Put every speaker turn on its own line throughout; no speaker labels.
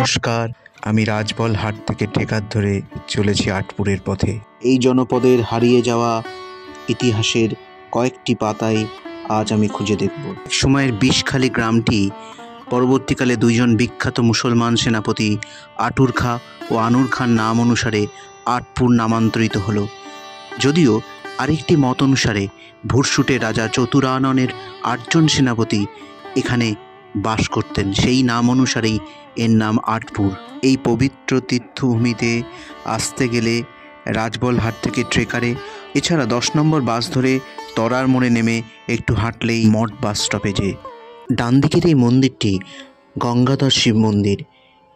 নমস্কার, আমি রাজবল হাট থেকে ট্রেকার ধরে চলেছি আটপুরের পথে। এই জনপদের হারিয়ে যাওয়া ইতিহাসের কয়েকটি পাতায় আজ আমি খুঁজে দেখব। এক সময়ের বিষখালী গ্রামটি পরবর্তীকালে দুইজন বিখ্যাত মুসলমান সেনাপতি আটুর খাঁ ও আনুর খাঁর নাম অনুসারে আটপুর নামান্তরিত হলো। যদিও আরেকটি মত অনুসারে ভুরসুটের রাজা চতুরাননের 8 জন সেনাপতি এখানে বাস করতেন, সেই নাম অনুসারেই এর নাম আটপুর। এই পবিত্র তীর্থভূমিতে আসতে গেলে রাজবল হাট থেকে ট্রেকারে, এছাড়া 10 নম্বর বাস ধরে তরার মোড়ে নেমে একটু হাঁটলেই মঠ বাস স্টপেজে। ডান দিকের এই মন্দিরটি গঙ্গাধর শিব মন্দির।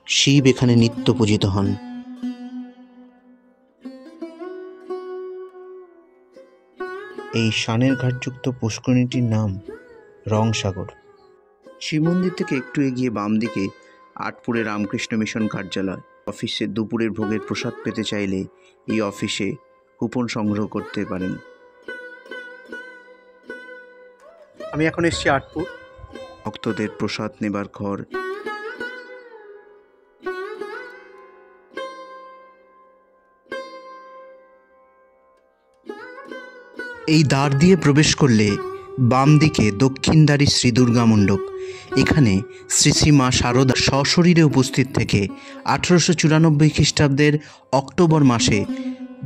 শিব এখানে নিত্য পূজিত হন। এই শানের ঘাটযুক্ত পুষ্করিণীটির নাম রংসাগর। শিব মন্দির থেকে একটু এগিয়ে বাম দিকে আটপুরে রামকৃষ্ণ মিশন কার্যালয়। অফিসে দুপুরের ভোগের প্রসাদ পেতে চাইলে এই অফিসে কুপন সংগ্রহ করতে পারেন। আমি এখন এসেছি আটপুর। ভক্তদের প্রসাদ নেবার ঘর। এই দ্বার দিয়ে প্রবেশ করলে বাম দিকে দক্ষিণদ্বারী শ্রী দুর্গা মণ্ডপ। এখানে শ্রী শ্রী মা শারদা সশরীরে উপস্থিত থেকে 1894 খ্রিস্টাব্দের অক্টোবর মাসে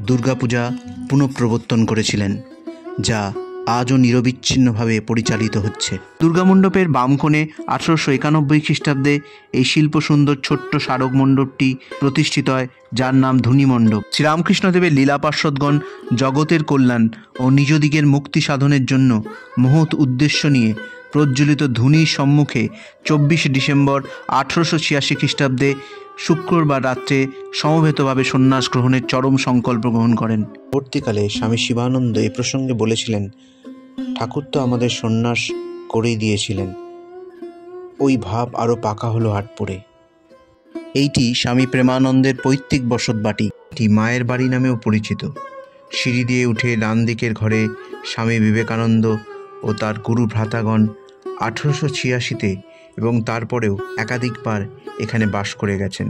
দুর্গাপূজা পুনঃপ্রবর্তন করেছিলেন, যা আজও নিরবিচ্ছিন্নভাবে পরিচালিত হচ্ছে। দুর্গা মণ্ডপের বাম কোণে 1891 খ্রিস্টাব্দে এই শিল্পসুন্দর ছোট্ট স্মারক মণ্ডপটি প্রতিষ্ঠিত হয়, যার নাম ধুনী মণ্ডপ। শ্রীরামকৃষ্ণদেবের লীলা পার্ষদগণ জগতের কল্যাণ ও নিজ দিকের মুক্তি সাধনের জন্য মহৎ উদ্দেশ্য নিয়ে প্রজ্বলিত ধুনীর সম্মুখে 24 ডিসেম্বর 1886 খ্রিস্টাব্দে শুক্রবার রাত্রে সমবেতভাবে সন্ন্যাস গ্রহণের চরম সংকল্প গ্রহণ করেন। পরবর্তীকালে স্বামী শিবানন্দ এ প্রসঙ্গে বলেছিলেন, ঠাকুর তো আমাদের সন্ন্যাস করেই দিয়েছিলেন, ওই ভাব আরও পাকা হলো আটপুরে। এইটি স্বামী প্রেমানন্দের পৈতৃক বসত বাটি, এটি মায়ের বাড়ি নামেও পরিচিত। সিঁড়ি দিয়ে উঠে ডান দিকের ঘরে স্বামী বিবেকানন্দ ও তার গুরু ভ্রাতাগণ 1886-তে এবং তারপরেও একাধিকবার এখানে বাস করে গেছেন।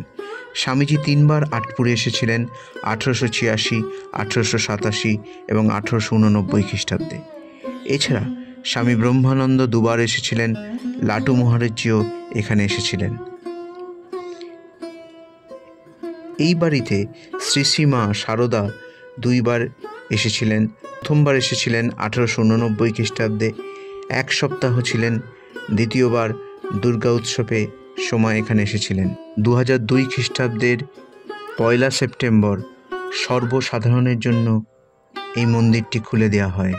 স্বামীজি 3 বার আটপুরে এসেছিলেন, 1886, 1887 এবং 1889 খ্রিস্টাব্দে। এছাড়া স্বামী ব্রহ্মানন্দ 2 বার এসেছিলেন। লাটু মহারাজজিও এখানে এসেছিলেন। এই বাড়িতে শ্রী শ্রী মা শারদা 2 বার এসেছিলেন। প্রথমবার এসেছিলেন 1889 খ্রিস্টাব্দে, 1 সপ্তাহ ছিলেন। দ্বিতীয়বার দুর্গা উৎসবে সময় এখানে এসেছিলেন। 2002 খ্রিস্টাব্দের 1 সেপ্টেম্বর সর্বসাধারণের জন্য এই মন্দিরটি খুলে দেওয়া হয়।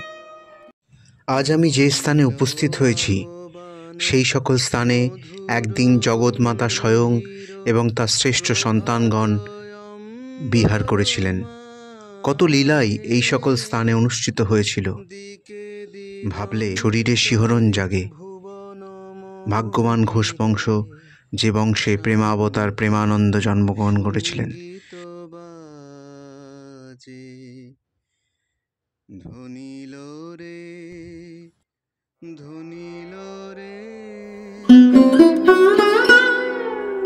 আজ আমি যে স্থানে উপস্থিত হয়েছি সেই সকল স্থানে একদিন জগৎমাতা স্বয়ং এবং তার শ্রেষ্ঠ সন্তানগণ বিহার করেছিলেন। কত লীলাই এই সকল স্থানে অনুষ্ঠিত হয়েছিল, ভাবলে শরীরে শিহরণ জাগে। ভাগ্যবান ঘোষ বংশ, যে বংশে প্রেমাবতার প্রেমানন্দ জন্মগ্রহণ করেছিলেন।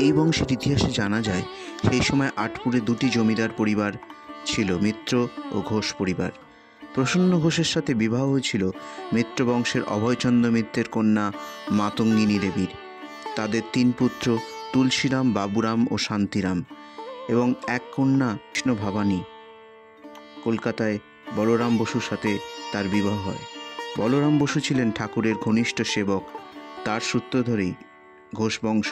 এই বংশের ইতিহাসে জানা যায়, সেই সময় আটপুরে 2টি জমিদার পরিবার ছিল, মিত্র ও ঘোষ পরিবার। প্রসন্ন ঘোষের সাথে বিবাহ হয়েছিল মিত্র বংশের অভয়চন্দ্র মিত্রের কন্যা মাতঙ্গিনী দেবীর। তাদের 3 পুত্র তুলসীরাম, বাবুরাম ও শান্তিরাম এবং 1 কন্যা কৃষ্ণ ভবানী। কলকাতায় বলরাম বসুর সাথে তার বিবাহ হয়। বলরাম বসু ছিলেন ঠাকুরের ঘনিষ্ঠ সেবক। তার সূত্র ধরেই ঘোষ বংশ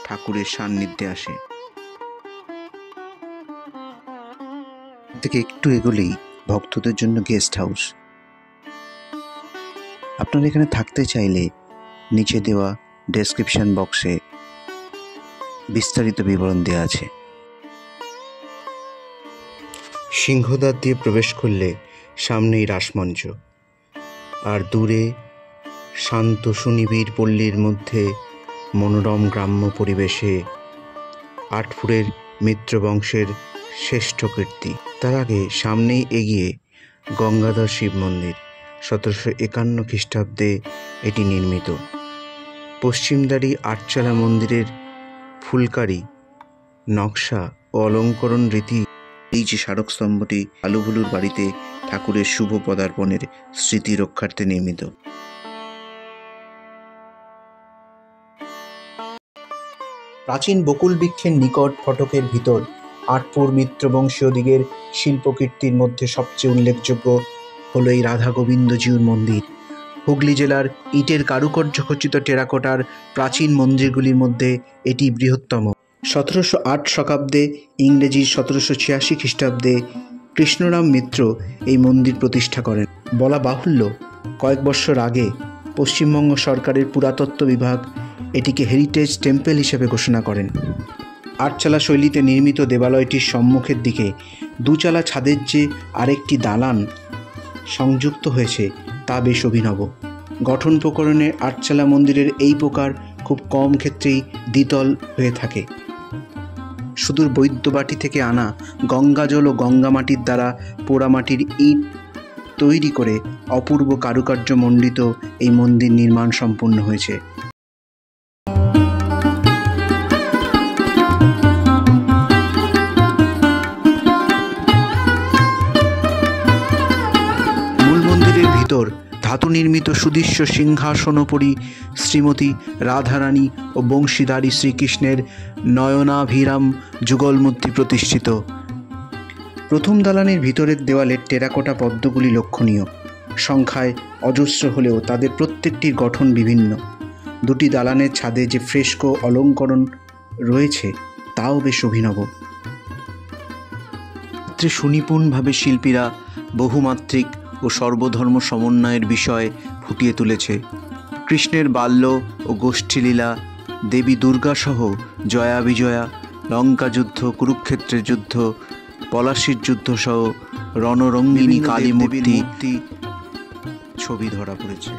ঠাকুরের সান্নিধ্যে আসে। থেকে একটু এগোলেই ভক্তদের জন্য গেস্ট হাউস। আপনারা এখানে থাকতে চাইলে নিচে দেওয়া ডেসক্রিপশন বক্সে বিস্তারিত বিবরণ দেওয়া আছে। সিংহদ্বার দিয়ে প্রবেশ করলে সামনেই রাসমঞ্চ, আর দূরে শান্ত সুনিবিড় পল্লীর মধ্যে মনোরম গ্রাম্য পরিবেশে আটপুরের মিত্র বংশের শ্রেষ্ঠ কীর্তি। তার আগে সামনেই এগিয়ে গঙ্গাধর শিব মন্দির। 1751 খ্রিস্টাব্দে এটি নির্মিত। পশ্চিমদ্বারী আটচালা মন্দিরের ফুলকারি নকশা ও অলঙ্করণ রীতি। এই যে স্মারকস্তম্ভটি আলুভুলুর বাড়িতে ঠাকুরের শুভ পদার্পণের স্মৃতি রক্ষার্থে নির্মিত। প্রাচীন বকুল বৃক্ষের নিকট ফটকের ভিতর আটপুর মিত্রবংশীয়দিগের শিল্পকীর্তির মধ্যে সবচেয়ে উল্লেখযোগ্য হল এই রাধা গোবিন্দজিউর মন্দির। হুগলি জেলার ইটের কারুকার্য খচিত টেরাকোটার প্রাচীন মন্দিরগুলির মধ্যে এটি বৃহত্তম। 1708 শকাব্দে ইংরেজির 1786 খ্রিস্টাব্দে কৃষ্ণরাম মিত্র এই মন্দির প্রতিষ্ঠা করেন। বলা বাহুল্য, কয়েক বৎসর আগে পশ্চিমবঙ্গ সরকারের পুরাতত্ত্ব বিভাগ এটিকে হেরিটেজ টেম্পল হিসেবে ঘোষণা করেন। আটচালা শৈলীতে নির্মিত দেবালয়টির সম্মুখের দিকে দুচালা ছাদের যে আরেকটি দালান সংযুক্ত হয়েছে তা বেশ অভিনব। গঠন প্রকরণে আটচালা মন্দিরের এই প্রকার খুব কম ক্ষেত্রেই দ্বিতল হয়ে থাকে। সুদূর বৈদ্যবাটি থেকে আনা গঙ্গাজল ও গঙ্গামাটির দ্বারা পোড়ামাটির ইট তৈরি করে অপূর্ব কারুকার্য মণ্ডিত এই মন্দির নির্মাণ সম্পন্ন হয়েছে। মূল মন্দিরের ভিতর ধাতু নির্মিত সুদৃশ্য সিংহাসনোপরি শ্রীমতী রাধারানী ও বংশীধারী শ্রীকৃষ্ণের নয়নাভিরাম যুগলমূর্তি প্রতিষ্ঠিত। প্রথম দালানের ভিতরের দেওয়ালের টেরাকোটা পদ্মগুলি লক্ষণীয়। সংখ্যায় অজস্র হলেও তাদের প্রত্যেকটির গঠন বিভিন্ন। দুটি দালানের ছাদে যে ফ্রেস্কো অলঙ্করণ রয়েছে তাও বেশ অভিনব। সুনিপুণভাবে শিল্পীরা বহুমাত্রিক ও সর্বধর্ম সমন্বয়ের বিষয় ফুটিয়ে তুলেছে। কৃষ্ণের বাল্য ও গোষ্ঠীলীলা, দেবী দুর্গাসহ জয়া বিজয়া, লঙ্কা যুদ্ধ, কুরুক্ষেত্রের যুদ্ধ, পলাশির যুদ্ধ সহ রণরঙ্গিনী কালী মূর্তি ছবি ধরা পড়েছে।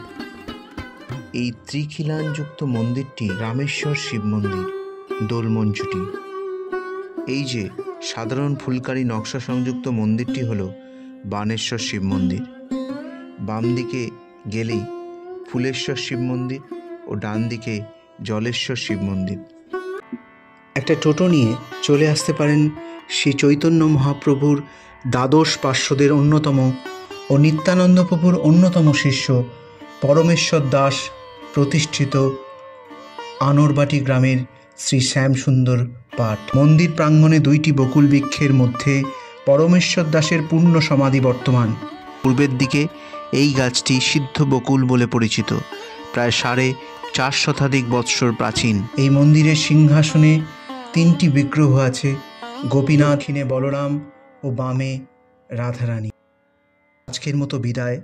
এই ত্রিখিলানযুক্ত মন্দিরটি রামেশ্বর শিব মন্দির। দোলমঞ্চটি, এই যে সাধারণ ফুলকারি নকশা সংযুক্ত মন্দিরটি হল বানেশ্বর শিব মন্দির। বাম দিকে গেলেই ফুলেশ্বর শিব মন্দির ও ডান দিকে জলেশ্বর শিব মন্দির। একটা টোটো নিয়ে চলে আসতে পারেন শ্রী চৈতন্য মহাপ্রভুর দ্বাদশ পার্শ্বদের অন্যতম ও নিত্যানন্দ প্রভুর অন্যতম শিষ্য পরমেশ্বর দাস প্রতিষ্ঠিত আনোরবাটি গ্রামের শ্রী শ্যামসুন্দর পাঠ। মন্দির প্রাঙ্গণে দুইটি বকুল বৃক্ষের মধ্যে পরমেশ্বর দাসের পূর্ণ সমাধি বর্তমান। পূর্বের দিকে এই গাছটি সিদ্ধ বকুল বলে পরিচিত, প্রায় 450 শতাধিক বৎসর প্রাচীন। এই মন্দিরের সিংহাসনে 3টি বিগ্রহ আছে, গোপীনাথ, দক্ষিণে বলরাম ও বামে রাধারানী। আজকের মতো বিদায়।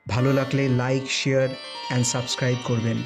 ভালো লাগলে লাইক, শেয়ার অ্যান্ড সাবস্ক্রাইব করবেন।